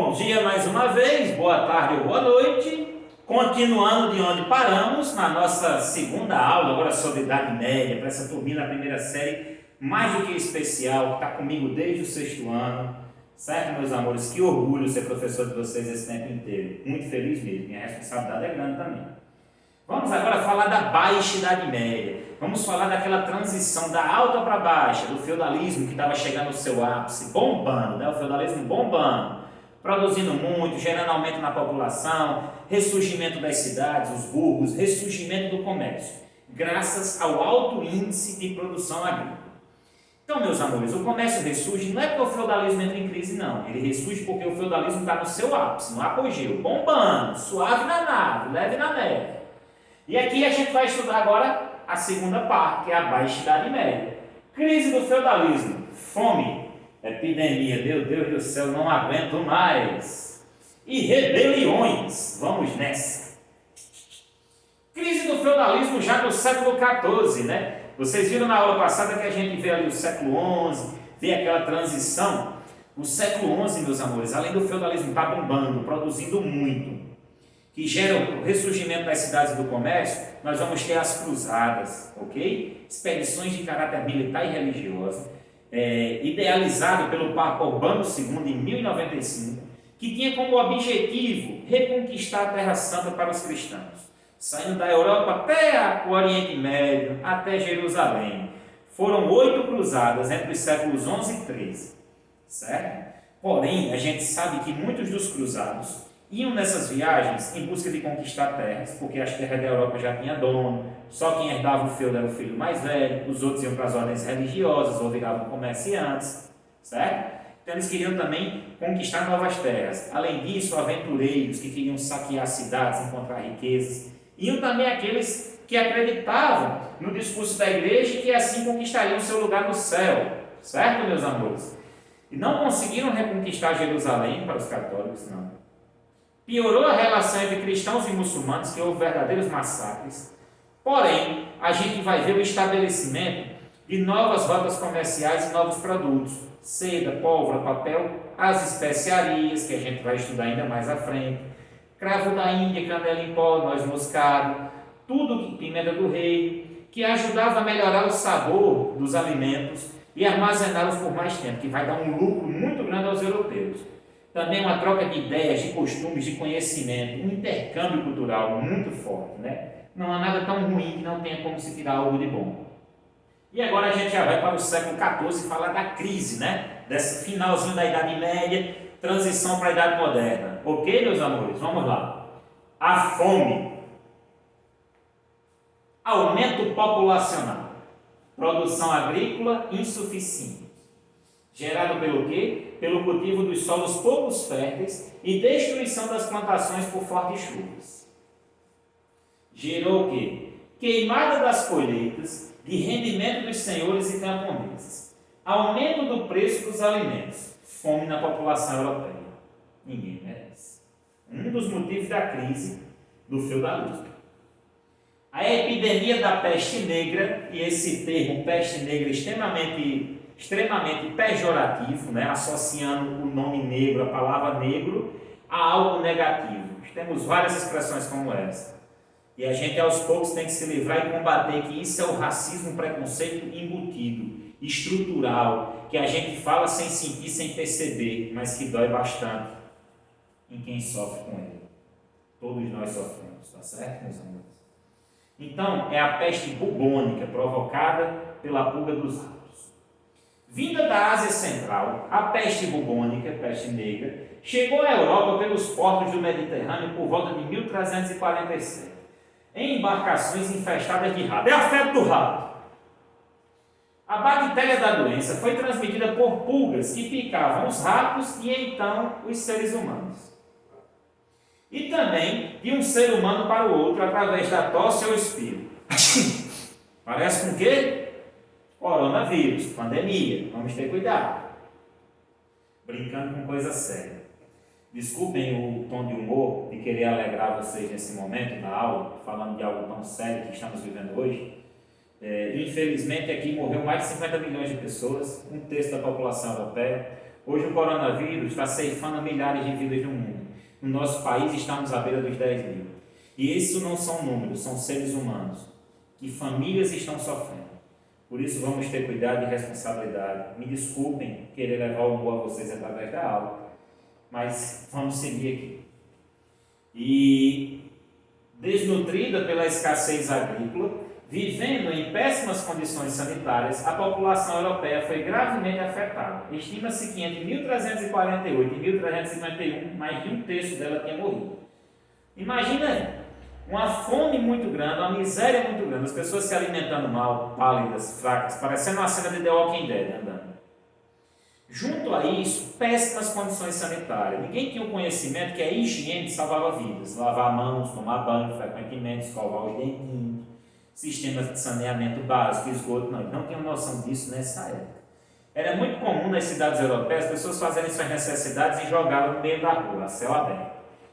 Bom dia mais uma vez, boa tarde ou boa noite. Continuando de onde paramos, na nossa segunda aula, agora sobre Idade Média, para essa turminha da primeira série, mais do que especial, que está comigo desde o sexto ano. Certo, meus amores? Que orgulho ser professor de vocês esse tempo inteiro. Muito feliz mesmo, minha responsabilidade é grande também. Vamos agora falar da Baixa Idade Média. Vamos falar daquela transição da alta para baixa, do feudalismo que estava chegando ao seu ápice, bombando, né? O feudalismo bombando, produzindo muito, gerando aumento na população, ressurgimento das cidades, os burgos, ressurgimento do comércio, graças ao alto índice de produção agrícola. Então, meus amores, o comércio ressurge não é porque o feudalismo entra em crise, não. Ele ressurge porque o feudalismo está no seu ápice, no apogeu, bombando, suave na nave, leve na neve. E aqui a gente vai estudar agora a segunda parte, que é a Baixa Idade Média. Crise do feudalismo, fome, epidemia, meu Deus do céu, não aguento mais. E rebeliões, vamos nessa. Crise do feudalismo já no século XIV, né? Vocês viram na aula passada que a gente vê ali o século XI, vê aquela transição. O século XI, meus amores, além do feudalismo estar bombando, produzindo muito, que gera o ressurgimento das cidades e do comércio, nós vamos ter as cruzadas, ok? Expedições de caráter militar e religioso, idealizado pelo Papa Urbano II em 1095, que tinha como objetivo reconquistar a Terra Santa para os cristãos, saindo da Europa até o Oriente Médio, até Jerusalém. Foram 8 cruzadas entre os séculos 11 e 13, certo? Porém, a gente sabe que muitos dos cruzados iam nessas viagens em busca de conquistar terras, porque as terras da Europa já tinham dono, só quem herdava o feudo era o filho mais velho, os outros iam para as ordens religiosas ou viravam comerciantes, certo? Então eles queriam também conquistar novas terras. Além disso, aventureiros que queriam saquear cidades, encontrar riquezas. Iam também aqueles que acreditavam no discurso da igreja e que assim conquistariam o seu lugar no céu, certo, meus amores? E não conseguiram reconquistar Jerusalém para os católicos, não. Piorou a relação entre cristãos e muçulmanos, que houve verdadeiros massacres. Porém, a gente vai ver o estabelecimento de novas rotas comerciais e novos produtos. Seda, pólvora, papel, as especiarias, que a gente vai estudar ainda mais à frente. Cravo da Índia, canela em pó, noz moscada, tudo, pimenta do rei, que ajudava a melhorar o sabor dos alimentos e armazená-los por mais tempo, que vai dar um lucro muito grande aos europeus. Também uma troca de ideias, de costumes, de conhecimento, um intercâmbio cultural muito forte, né? Não há nada tão ruim que não tenha como se tirar algo de bom. E agora a gente já vai para o século XIV falar da crise, né? Desse finalzinho da Idade Média, transição para a Idade Moderna. Ok, meus amores? Vamos lá. A fome. Aumento populacional. Produção agrícola insuficiente. Gerado pelo quê? Pelo cultivo dos solos poucos férteis e destruição das plantações por fortes chuvas. Gerou o quê? Queimada das colheitas, de rendimento dos senhores e camponeses, aumento do preço dos alimentos, fome na população europeia. Ninguém merece. Um dos motivos da crise do feudalismo. A epidemia da peste negra, e esse termo peste negra extremamente pejorativo, né? Associando o nome negro, a palavra negro, a algo negativo. Temos várias expressões como essa. E a gente aos poucos tem que se livrar e combater que isso é o racismo, preconceito embutido, estrutural, que a gente fala sem sentir, sem perceber, mas que dói bastante em quem sofre com ele. Todos nós sofremos, tá certo, meus amores? Então, é a peste bubônica provocada pela pulga dos ratos. Vinda da Ásia Central, a peste bubônica, peste negra, chegou à Europa pelos portos do Mediterrâneo por volta de 1347, em embarcações infestadas de rato. É a febre do rato. A bactéria da doença foi transmitida por pulgas que picavam os ratos e então os seres humanos. E também de um ser humano para o outro através da tosse ou espirro. Parece com o quê? Coronavírus, pandemia, vamos ter cuidado. Brincando com coisa séria. Desculpem o tom de humor de querer alegrar vocês nesse momento da aula, falando de algo tão sério que estamos vivendo hoje. Infelizmente aqui morreu mais de 50 milhões de pessoas, um terço da população europeia. Hoje o coronavírus está ceifando milhares de vidas no mundo. No nosso país estamos à beira dos 10 mil. E isso não são números, são seres humanos, que famílias estão sofrendo. Por isso vamos ter cuidado e responsabilidade. Me desculpem querer levar o humor a vocês através da aula, mas vamos seguir aqui. E desnutrida pela escassez agrícola, vivendo em péssimas condições sanitárias, a população europeia foi gravemente afetada. Estima-se que entre 1348 e 1351, mais de um terço dela tinha morrido. Imagina aí, uma fome muito grande, uma miséria muito grande, as pessoas se alimentando mal, pálidas, fracas, parecendo uma cena de The Walking Dead andando. Junto a isso, péssimas condições sanitárias. Ninguém tinha o conhecimento que a higiene salvava vidas. Lavar mãos, tomar banho frequentemente, escovar os dentinhos, sistemas de saneamento básico, esgoto, não tinham noção disso nessa época. Era muito comum nas cidades europeias as pessoas fazerem suas necessidades e jogá-las no meio da rua, a céu aberto.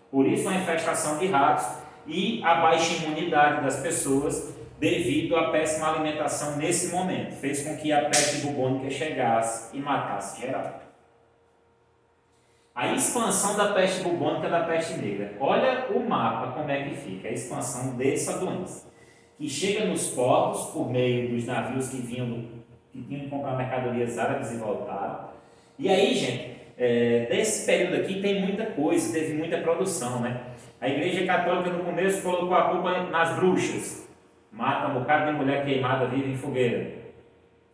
Por isso, a infestação de ratos e a baixa imunidade das pessoas devido à péssima alimentação nesse momento. Fez com que a peste bubônica chegasse e matasse geral. A expansão da peste bubônica e da peste negra. Olha o mapa como é que fica, a expansão dessa doença, que chega nos portos por meio dos navios que tinham que comprar mercadorias árabes e voltaram. E aí, gente, nesse período aqui tem muita coisa, teve muita produção, né? A Igreja Católica no começo colocou a culpa nas bruxas, mata um bocado de mulher queimada viva em fogueira,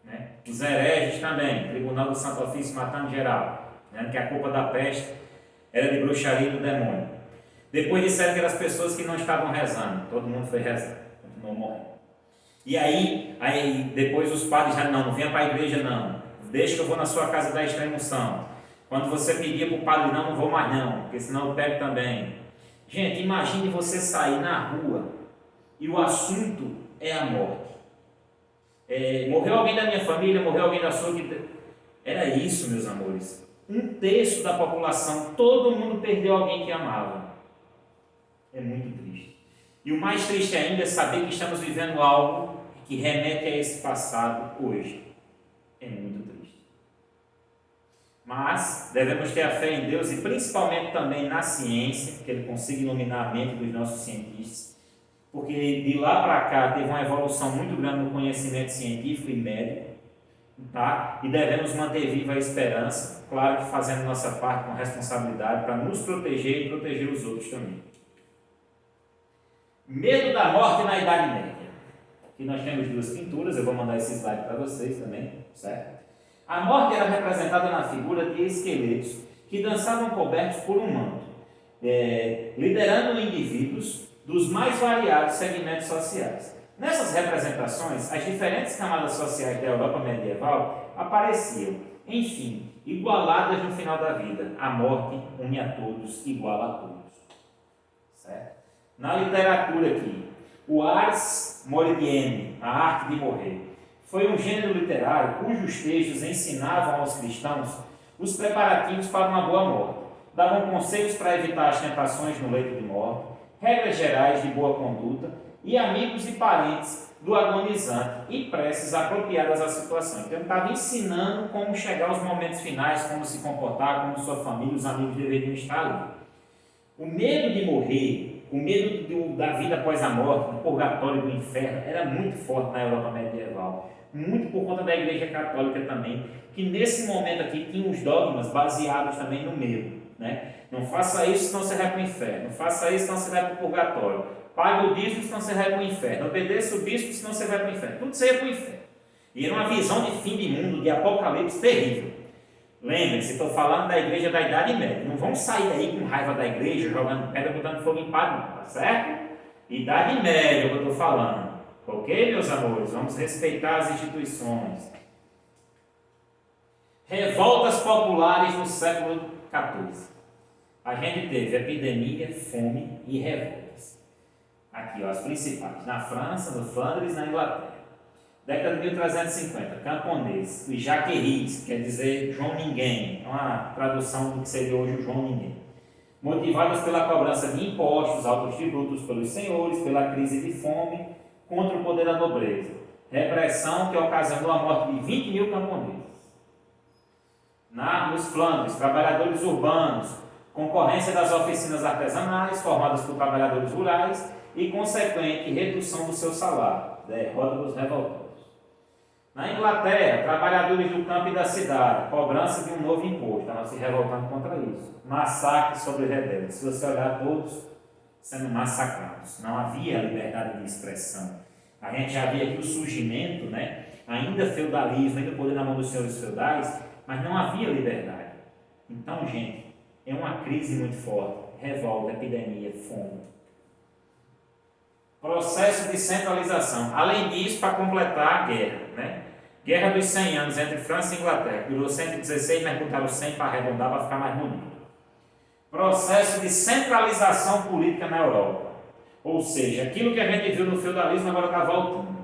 né? Os hereges também, Tribunal do Santo Ofício matando geral, dizendo que a culpa da peste era de bruxaria e do demônio. Depois disseram que eram as pessoas que não estavam rezando, todo mundo foi rezar, continuou morrendo. E aí depois os padres já não venha para a igreja não, deixa que eu vou na sua casa dar extrema-unção. Quando você pedia para o padre não vou mais não, porque senão eu pego também. Gente, imagine você sair na rua e o assunto é a morte. Morreu alguém da minha família, morreu alguém da sua. Era isso, meus amores. Um terço da população, todo mundo perdeu alguém que amava. É muito triste. E o mais triste ainda é saber que estamos vivendo algo que remete a esse passado hoje. É muito triste. Mas devemos ter a fé em Deus e principalmente também na ciência, que Ele consiga iluminar a mente dos nossos cientistas, porque de lá para cá teve uma evolução muito grande no conhecimento científico e médico, tá? E devemos manter viva a esperança, claro que fazendo nossa parte com responsabilidade para nos proteger e proteger os outros também. Medo da morte na Idade Média. Aqui nós temos duas pinturas, eu vou mandar esse slide para vocês também, certo? A morte era representada na figura de esqueletos que dançavam cobertos por um manto, liderando indivíduos dos mais variados segmentos sociais. Nessas representações, as diferentes camadas sociais da Europa medieval apareciam, enfim, igualadas no final da vida. A morte une a todos, iguala a todos. Certo? Na literatura aqui, o ars moriendi, a arte de morrer, foi um gênero literário cujos textos ensinavam aos cristãos os preparativos para uma boa morte, davam conselhos para evitar as tentações no leito de morte, regras gerais de boa conduta e amigos e parentes do agonizante e preces apropriadas à situação. Então ele estava ensinando como chegar aos momentos finais, como se comportar, como sua família e os amigos deveriam estar ali. O medo de morrer, o medo da vida após a morte, do purgatório e do inferno, era muito forte na Europa medieval. Muito por conta da Igreja Católica também, que nesse momento aqui tinha os dogmas baseados também no medo, né? Não faça isso, senão você vai para o inferno. Não faça isso, senão você vai para o purgatório. Pague o dízimo, senão você vai para o inferno. Obedeça o bispo, senão você vai para o inferno. Tudo isso ia para o inferno. E era uma visão de fim de mundo, de apocalipse terrível. Lembre-se, estou falando da igreja da Idade Média. Não vão sair daí com raiva da igreja, jogando pedra, botando fogo em padre, tá certo? Idade Média que eu estou falando. Ok, meus amores? Vamos respeitar as instituições. Revoltas populares no século XIV. A gente teve epidemia, fome e revoltas. Aqui, ó, as principais. Na França, no Flandres, na Inglaterra. Década de 1350, camponês, os jaqueris, quer dizer João Ninguém, é uma tradução do que seria hoje o João Ninguém. Motivadas pela cobrança de impostos, altos tributos pelos senhores, pela crise de fome, contra o poder da nobreza. Repressão que ocasionou a morte de 20 mil camponeses. Nos Flandres, trabalhadores urbanos, concorrência das oficinas artesanais formadas por trabalhadores rurais e consequente redução do seu salário, derrota dos revoltosos. Na Inglaterra, trabalhadores do campo e da cidade, cobrança de um novo imposto, estavam se revoltando contra isso. Massacre sobre rebeldes. Se você olhar, todos sendo massacrados. Não havia liberdade de expressão. A gente já via aqui o surgimento, né? Ainda feudalismo, ainda poder na mão dos senhores feudais, mas não havia liberdade. Então, gente, é uma crise muito forte. Revolta, epidemia, fome. Processo de centralização. Além disso, para completar a guerra, né? Guerra dos 100 anos entre França e Inglaterra, que durou 116, mas botaram 100 para arredondar, para ficar mais bonito. Processo de centralização política na Europa. Ou seja, aquilo que a gente viu no feudalismo agora está voltando.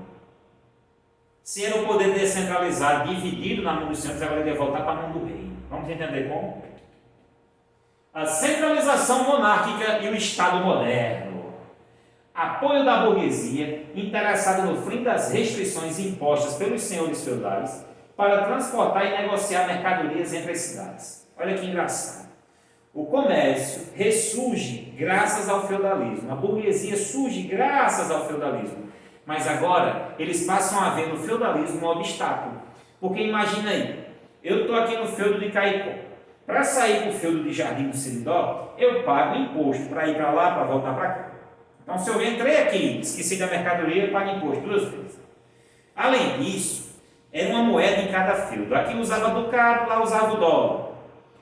Se era o poder descentralizado, dividido na mão dos senhores, agora ele ia voltar para a mão do rei. Vamos entender como? A centralização monárquica e o Estado moderno. Apoio da burguesia, interessada no fim das restrições impostas pelos senhores feudais para transportar e negociar mercadorias entre as cidades. Olha que engraçado. O comércio ressurge graças ao feudalismo. A burguesia surge graças ao feudalismo. Mas agora eles passam a ver no feudalismo um obstáculo. Porque imagina aí, eu estou aqui no feudo de Caicó. Para sair para o feudo de Jardim do Seridó, eu pago imposto para ir para lá, para voltar para cá. Então, se eu entrei aqui, esqueci da mercadoria, eu pago imposto 2 vezes. Além disso, era uma moeda em cada feudo. Aqui usava ducado, lá usava o dólar.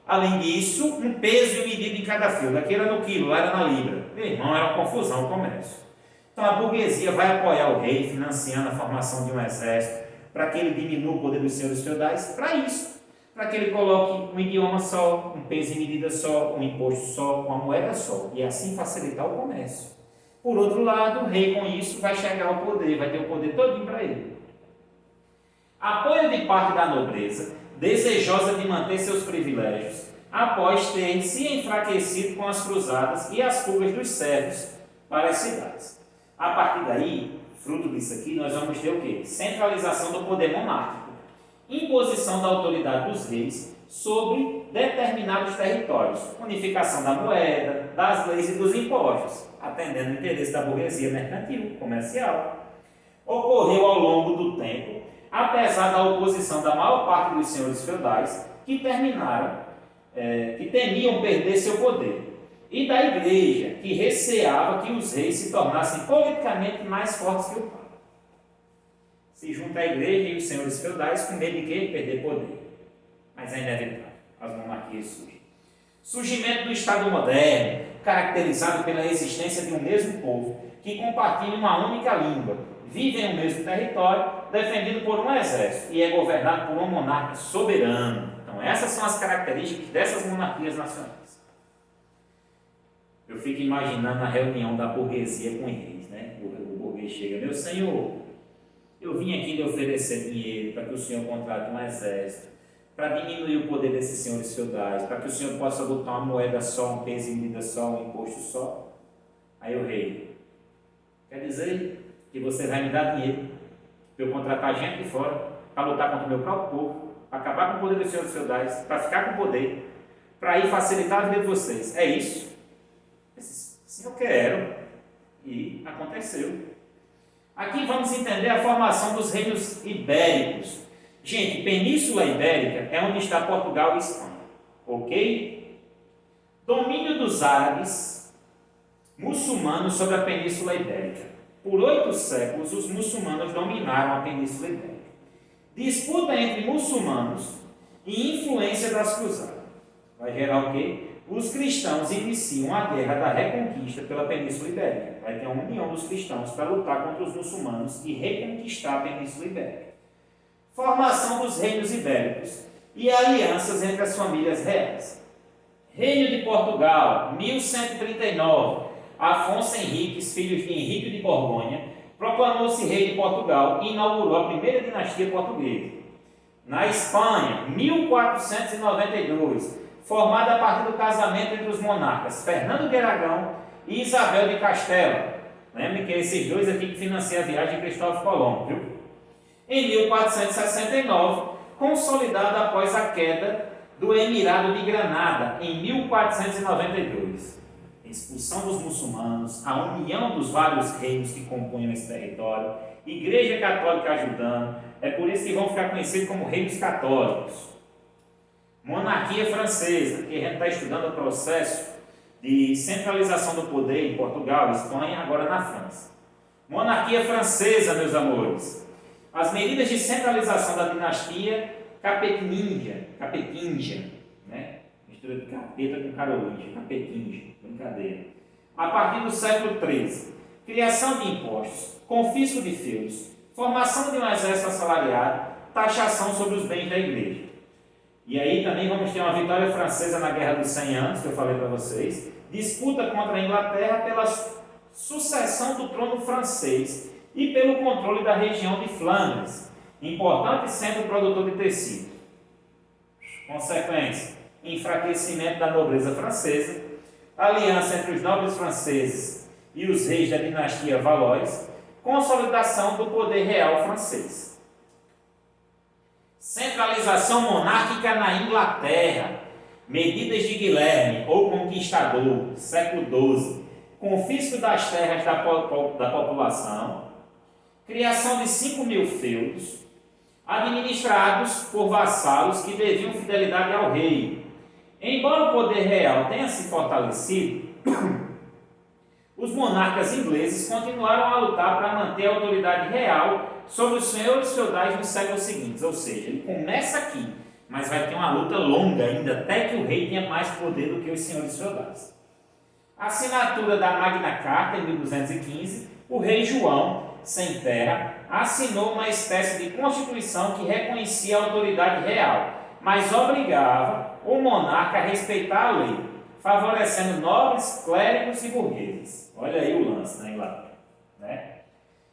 Além disso, um peso e medida em cada feudo. Aqui era no quilo, lá era na libra. Meu irmão, era uma confusão o comércio. Então, a burguesia vai apoiar o rei, financiando a formação de um exército, para que ele diminua o poder dos senhores feudais, para isso. Para que ele coloque um idioma só, um peso e medida só, um imposto só, uma moeda só. E assim facilitar o comércio. Por outro lado, o rei com isso vai chegar ao poder, vai ter o poder todinho para ele. Apoio de parte da nobreza, desejosa de manter seus privilégios, após ter se enfraquecido com as cruzadas e as fugas dos servos para as cidades. A partir daí, fruto disso aqui, nós vamos ter o quê? Centralização do poder monárquico, imposição da autoridade dos reis sobre determinados territórios, unificação da moeda, das leis e dos impostos, atendendo o interesse da burguesia mercantil, comercial. Ocorreu ao longo do tempo, apesar da oposição da maior parte dos senhores feudais, que temiam perder seu poder, e da igreja, que receava que os reis se tornassem politicamente mais fortes que o Papa. Se junta a igreja e os senhores feudais com medo de quê? Perder poder. Mas é inevitável, as monarquias surgem. Surgimento do Estado moderno, caracterizado pela existência de um mesmo povo, que compartilha uma única língua, vive em um mesmo território, defendido por um exército, e é governado por um monarca soberano. Então essas são as características dessas monarquias nacionais. Eu fico imaginando a reunião da burguesia com os reis, né? O burguês chega, meu senhor, eu vim aqui lhe oferecer dinheiro para que o senhor contrate um exército, para diminuir o poder desses senhores feudais, para que o senhor possa botar uma moeda só, um peso e medida só, um imposto só. Aí o rei, quer dizer que você vai me dar dinheiro para eu contratar gente de fora, para lutar contra o meu próprio povo, para acabar com o poder dos senhores feudais, para ficar com o poder, para ir facilitar a vida de vocês. É isso? Sim, eu quero. E aconteceu. Aqui vamos entender a formação dos reinos ibéricos. Gente, Península Ibérica é onde está Portugal e Espanha, ok? Domínio dos árabes muçulmanos sobre a Península Ibérica. Por 8 séculos, os muçulmanos dominaram a Península Ibérica. Disputa entre muçulmanos e influência das cruzadas. Vai gerar o quê? Os cristãos iniciam a guerra da reconquista pela Península Ibérica. Vai ter uma união dos cristãos para lutar contra os muçulmanos e reconquistar a Península Ibérica. Formação dos reinos ibéricos e alianças entre as famílias reais. Reino de Portugal, 1139. Afonso Henriques, filho de Henrique de Borgonha, proclamou-se rei de Portugal e inaugurou a primeira dinastia portuguesa. Na Espanha, 1492, formada a partir do casamento entre os monarcas Fernando de Aragão e Isabel de Castela. Lembre que esses dois aqui que financiam a viagem de Cristóvão Colombo, viu? Em 1469, consolidada após a queda do Emirado de Granada em 1492. Expulsão dos muçulmanos, a união dos vários reinos que compõem esse território, Igreja Católica ajudando, é por isso que vão ficar conhecidos como reinos católicos. Monarquia francesa, que a gente está estudando o processo de centralização do poder em Portugal, Espanha, agora na França. Monarquia francesa, meus amores. As medidas de centralização da dinastia capetingia, né? Mistura de capeta com carolíngia, capetingia, brincadeira. A partir do século XIII, criação de impostos, confisco de feudos, formação de um exército assalariado, taxação sobre os bens da igreja. E aí também vamos ter uma vitória francesa na Guerra dos 100 Anos, que eu falei para vocês, disputa contra a Inglaterra pela sucessão do trono francês e pelo controle da região de Flandres, importante centro produtor de tecido. Consequência: enfraquecimento da nobreza francesa, aliança entre os nobres franceses e os reis da dinastia Valois, consolidação do poder real francês. Centralização monárquica na Inglaterra, medidas de Guilherme, ou Conquistador, século XII, confisco das terras da população, criação de 5.000 feudos, administrados por vassalos que deviam fidelidade ao rei. Embora o poder real tenha se fortalecido, os monarcas ingleses continuaram a lutar para manter a autoridade real sobre os senhores feudais nos séculos seguintes. Ou seja, ele começa aqui, mas vai ter uma luta longa ainda, até que o rei tenha mais poder do que os senhores feudais. Assinatura da Magna Carta em 1215, o rei João, sem terra, assinou uma espécie de constituição que reconhecia a autoridade real, mas obrigava o monarca a respeitar a lei, favorecendo nobres, clérigos e burgueses. Olha aí o lance na Inglaterra, né?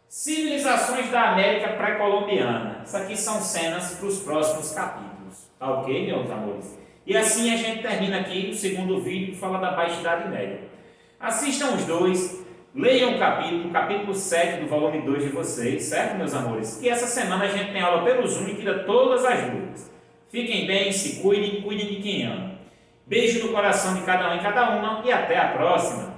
Civilizações da América pré-colombiana. Isso aqui são cenas para os próximos capítulos. Tá ok, meus amores? E assim a gente termina aqui o segundo vídeo que fala da Baixa Idade Média. Assistam os dois, leiam o capítulo 7 do volume 2 de vocês, certo, meus amores? Que essa semana a gente tem aula pelo Zoom e tira todas as dúvidas. Fiquem bem, se cuidem, cuidem de quem ama. Beijo no coração de cada um e cada uma e até a próxima!